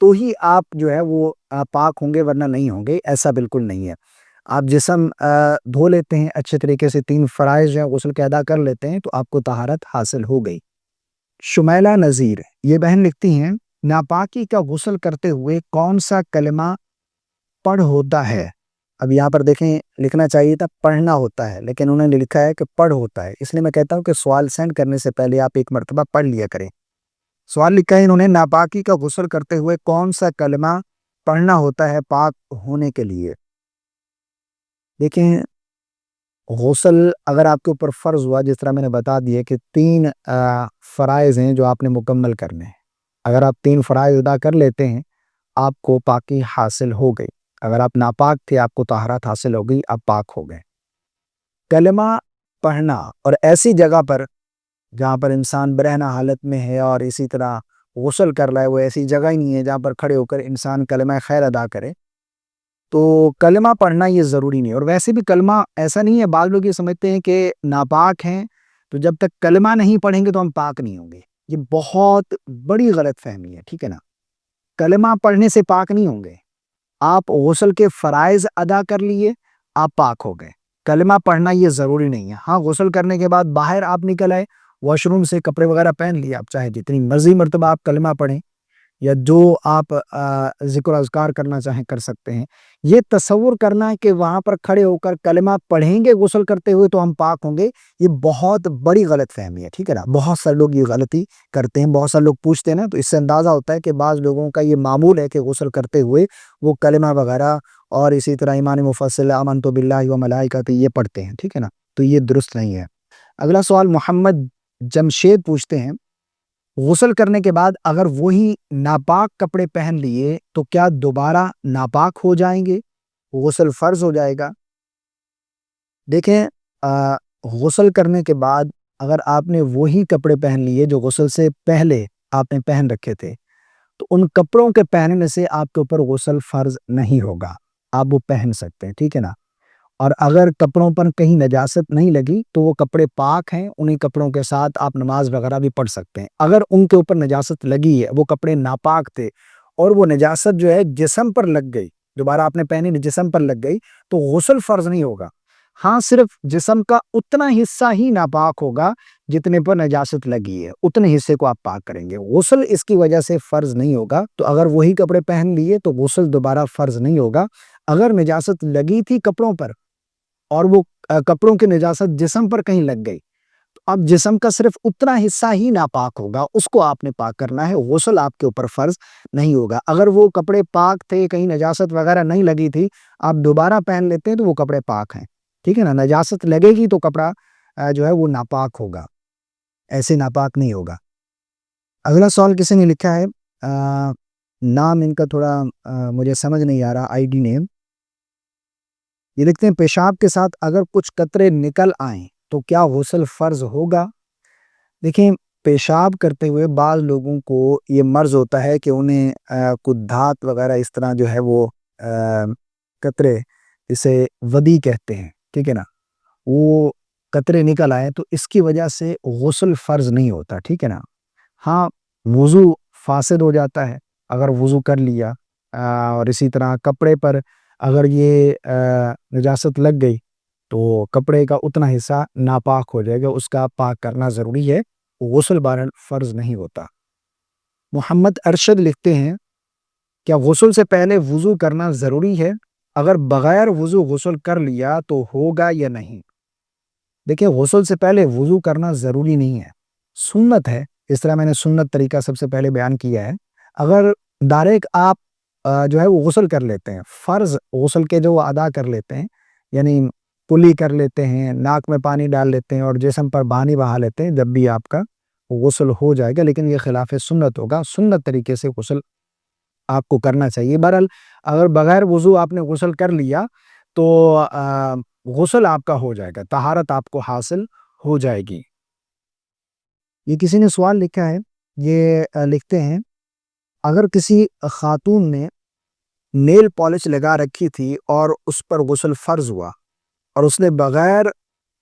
تو ہی آپ جو ہے وہ پاک ہوں گے، ورنہ نہیں ہوں گے، ایسا بالکل نہیں ہے۔ آپ جسم دھو لیتے ہیں اچھے طریقے سے، 3 فرائض جو ہیں غسل کے ادا کر لیتے ہیں، تو آپ کو طہارت حاصل ہو گئی۔ شمیلہ نذیر یہ بہن لکھتی ہیں، ناپاکی کا غسل کرتے ہوئے کون سا کلمہ پڑھ ہوتا ہے؟ اب یہاں پر دیکھیں، لکھنا چاہیے تھا پڑھنا ہوتا ہے، لیکن انہوں نے لکھا ہے کہ پڑھ ہوتا ہے۔ اس لیے میں کہتا ہوں کہ سوال سینڈ کرنے سے پہلے آپ ایک مرتبہ پڑھ لیا کریں۔ سوال لکھا ہے انہوں نے، ناپاکی کا غسل کرتے ہوئے کون سا کلمہ پڑھنا ہوتا ہے پاک ہونے کے لیے؟ دیکھیں، غسل اگر آپ کے اوپر فرض ہوا، جس طرح میں نے بتا دیا کہ 3 فرائض ہیں جو آپ نے مکمل کرنے ہیں۔ اگر آپ 3 فرائض ادا کر لیتے ہیں، آپ کو پاکی حاصل ہو گئی۔ اگر آپ ناپاک تھے، آپ کو طہارت حاصل ہو گئی، آپ پاک ہو گئے۔ کلمہ پڑھنا اور ایسی جگہ پر جہاں پر انسان برہنہ حالت میں ہے اور اسی طرح غسل کر رہا ہے، وہ ایسی جگہ ہی نہیں ہے جہاں پر کھڑے ہو کر انسان کلمہ خیر ادا کرے، تو کلمہ پڑھنا یہ ضروری نہیں ہے۔ اور ویسے بھی کلمہ ایسا نہیں ہے، بعض لوگ یہ سمجھتے ہیں کہ ناپاک ہیں تو جب تک کلمہ نہیں پڑھیں گے تو ہم پاک نہیں ہوں گے۔ یہ بہت بڑی غلط فہمی ہے، ٹھیک ہے نا؟ کلمہ پڑھنے سے پاک نہیں ہوں گے۔ آپ غسل کے فرائض ادا کر لیے، آپ پاک ہو گئے۔ کلمہ پڑھنا یہ ضروری نہیں ہے۔ ہاں، غسل کرنے کے بعد باہر آپ نکل آئے، واش روم سے کپڑے وغیرہ پہن لیے، آپ چاہے جتنی مرضی مرتبہ آپ کلمہ پڑھیں یا جو آپ ذکر و اذکار کرنا چاہیں کر سکتے ہیں۔ یہ تصور کرنا ہے کہ وہاں پر کھڑے ہو کر کلمہ پڑھیں گے غسل کرتے ہوئے تو ہم پاک ہوں گے، یہ بہت بڑی غلط فہمی ہے، ٹھیک ہے نا؟ بہت سارے لوگ یہ غلطی کرتے ہیں، بہت سارے لوگ پوچھتے ہیں نا، تو اس سے اندازہ ہوتا ہے کہ بعض لوگوں کا یہ معمول ہے کہ غسل کرتے ہوئے وہ کلمہ وغیرہ اور اسی طرح ایمان مفصل آمنت باللہ و ملائکتہ یہ پڑھتے ہیں، ٹھیک ہے نا؟ تو یہ درست نہیں ہے۔ اگلا سوال محمد جمشید پوچھتے ہیں، غسل کرنے کے بعد اگر وہی ناپاک کپڑے پہن لیے تو کیا دوبارہ ناپاک ہو جائیں گے؟ غسل فرض ہو جائے گا؟ دیکھیں، غسل کرنے کے بعد اگر آپ نے وہی کپڑے پہن لیے جو غسل سے پہلے آپ نے پہن رکھے تھے، تو ان کپڑوں کے پہننے سے آپ کے اوپر غسل فرض نہیں ہوگا، آپ وہ پہن سکتے ہیں، ٹھیک ہے نا؟ اور اگر کپڑوں پر کہیں نجاست نہیں لگی تو وہ کپڑے پاک ہیں، انہی کپڑوں کے ساتھ آپ نماز وغیرہ بھی پڑھ سکتے ہیں۔ اگر ان کے اوپر نجاست لگی ہے، وہ کپڑے ناپاک تھے اور وہ نجاست جو ہے جسم پر لگ گئی، دوبارہ آپ نے پہنی جسم پر لگ گئی، تو غسل فرض نہیں ہوگا۔ ہاں، صرف جسم کا اتنا حصہ ہی ناپاک ہوگا جتنے پر نجاست لگی ہے، اتنے حصے کو آپ پاک کریں گے، غسل اس کی وجہ سے فرض نہیں ہوگا۔ تو اگر وہی کپڑے پہن لیے تو غسل دوبارہ فرض نہیں ہوگا۔ اگر نجاست لگی تھی کپڑوں پر اور وہ کپڑوں کی نجاست جسم پر کہیں لگ گئی، تو اب جسم کا صرف اتنا حصہ ہی ناپاک ہوگا، اس کو آپ نے پاک کرنا ہے، غسل آپ کے اوپر فرض نہیں ہوگا۔ اگر وہ کپڑے پاک تھے، کہیں نجاست وغیرہ نہیں لگی تھی، آپ دوبارہ پہن لیتے ہیں تو وہ کپڑے پاک ہیں، ٹھیک ہے نا؟ نجاست لگے گی تو کپڑا جو ہے وہ ناپاک ہوگا، ایسے ناپاک نہیں ہوگا۔ اگلا سوال کسی نے لکھا ہے، نام ان کا تھوڑا مجھے سمجھ نہیں آ رہا، آئی ڈی نیم، یہ لکھتے ہیں پیشاب کے ساتھ اگر کچھ قطرے نکل آئیں تو کیا غسل فرض ہوگا؟ دیکھیں، پیشاب کرتے ہوئے بعض لوگوں کو یہ مرض ہوتا ہے کہ انہیں کچھ دھات وغیرہ اس طرح جو ہے وہ قطرے، اسے ودی کہتے ہیں، ٹھیک ہے نا؟ وہ قطرے نکل آئے تو اس کی وجہ سے غسل فرض نہیں ہوتا، ٹھیک ہے نا؟ ہاں، وضو فاسد ہو جاتا ہے اگر وضو کر لیا، اور اسی طرح کپڑے پر اگر یہ نجاست لگ گئی تو کپڑے کا اتنا حصہ ناپاک ہو جائے گا، اس کا پاک کرنا ضروری ہے، غسل بہرحال فرض نہیں ہوتا۔ محمد ارشد لکھتے ہیں، کیا غسل سے پہلے وضو کرنا ضروری ہے؟ اگر بغیر وضو غسل کر لیا تو ہوگا یا نہیں؟ دیکھیں، غسل سے پہلے وضو کرنا ضروری نہیں ہے، سنت ہے، اس طرح میں نے سنت طریقہ سب سے پہلے بیان کیا ہے۔ اگر ڈائریکٹ آپ جو ہے وہ غسل کر لیتے ہیں، فرض غسل کے جو ادا کر لیتے ہیں، یعنی کلی کر لیتے ہیں، ناک میں پانی ڈال لیتے ہیں اور جسم پر پانی بہا لیتے ہیں، جب بھی آپ کا غسل ہو جائے گا، لیکن یہ خلاف سنت ہوگا۔ سنت طریقے سے غسل آپ کو کرنا چاہیے۔ بہرحال اگر بغیر وضو آپ نے غسل کر لیا تو غسل آپ کا ہو جائے گا، طہارت آپ کو حاصل ہو جائے گی۔ یہ کسی نے سوال لکھا ہے، یہ لکھتے ہیں، اگر کسی خاتون نے نیل پالش لگا رکھی تھی اور اس پر غسل فرض ہوا اور اس نے بغیر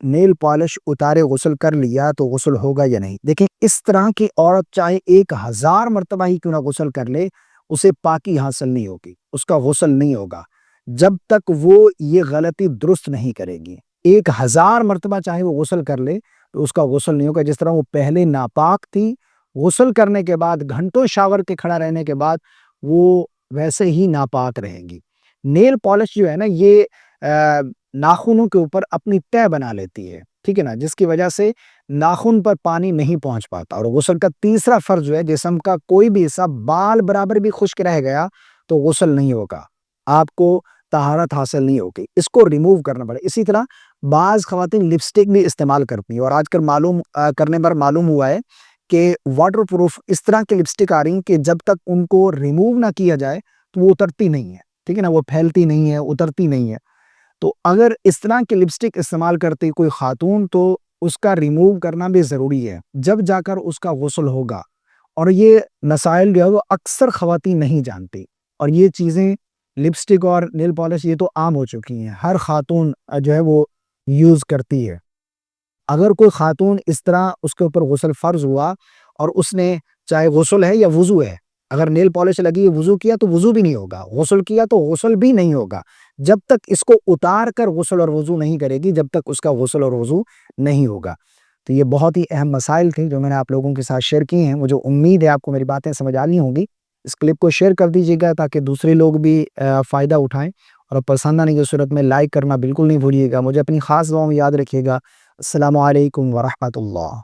نیل پالش اتارے غسل کر لیا تو غسل ہوگا یا نہیں؟ دیکھیں، اس طرح کی عورت چاہے 1000 مرتبہ ہی کیوں نہ غسل کر لے، اسے پاکی حاصل نہیں ہوگی، اس کا غسل نہیں ہوگا جب تک وہ یہ غلطی درست نہیں کرے گی۔ 1000 مرتبہ چاہے وہ غسل کر لے تو اس کا غسل نہیں ہوگا۔ جس طرح وہ پہلے ناپاک تھی، غسل کرنے کے بعد گھنٹوں شاور کے کھڑا رہنے کے بعد وہ ویسے ہی ناپاک رہے گی۔ نیل پالش جو ہے نا، یہ ناخنوں کے اوپر اپنی تہ بنا لیتی ہے، ٹھیک ہے نا، جس کی وجہ سے ناخن پر پانی نہیں پہنچ پاتا۔ اور غسل کا تیسرا فرض جو ہے، جسم کا کوئی بھی حصہ بال برابر بھی خشک رہ گیا تو غسل نہیں ہوگا، آپ کو طہارت حاصل نہیں ہوگی، اس کو ریموو کرنا پڑے۔ اسی طرح بعض خواتین لپسٹک بھی استعمال کرتی ہیں، اور آج کل معلوم کرنے پر معلوم ہوا ہے کہ واٹر پروف اس طرح کی لپسٹک آ رہی ہیں کہ جب تک ان کو ریموو نہ کیا جائے تو وہ اترتی نہیں ہے، ٹھیک ہے نا، وہ پھیلتی نہیں ہے، اترتی نہیں ہے۔ تو اگر اس طرح کی لپسٹک استعمال کرتی کوئی خاتون تو اس کا ریموو کرنا بھی ضروری ہے، جب جا کر اس کا غسل ہوگا۔ اور یہ مسائل جو ہے وہ اکثر خواتین نہیں جانتی، اور یہ چیزیں لپسٹک اور نیل پالش یہ تو عام ہو چکی ہیں، ہر خاتون جو ہے وہ یوز کرتی ہے۔ اگر کوئی خاتون اس طرح اس کے اوپر غسل فرض ہوا اور اس نے چاہے غسل ہے یا وضو ہے، اگر نیل پالش لگی وضو کیا تو وضو بھی نہیں ہوگا، غسل کیا تو غسل بھی نہیں ہوگا، جب تک اس کو اتار کر غسل اور وضو نہیں کرے گی، جب تک اس کا غسل اور وضو نہیں ہوگا۔ تو یہ بہت ہی اہم مسائل تھے جو میں نے آپ لوگوں کے ساتھ شیئر کی ہیں۔ مجھے امید ہے آپ کو میری باتیں سمجھ آ رہی ہوں گی۔ اس کلپ کو شیئر کر دیجیے گا تاکہ دوسرے لوگ بھی فائدہ اٹھائیں، اور پسند آنے کی صورت میں لائک کرنا بالکل نہیں بھولیے گا۔ مجھے اپنی خاص دعاؤں میں یاد رکھیے گا۔ السلام علیکم ورحمۃ اللہ۔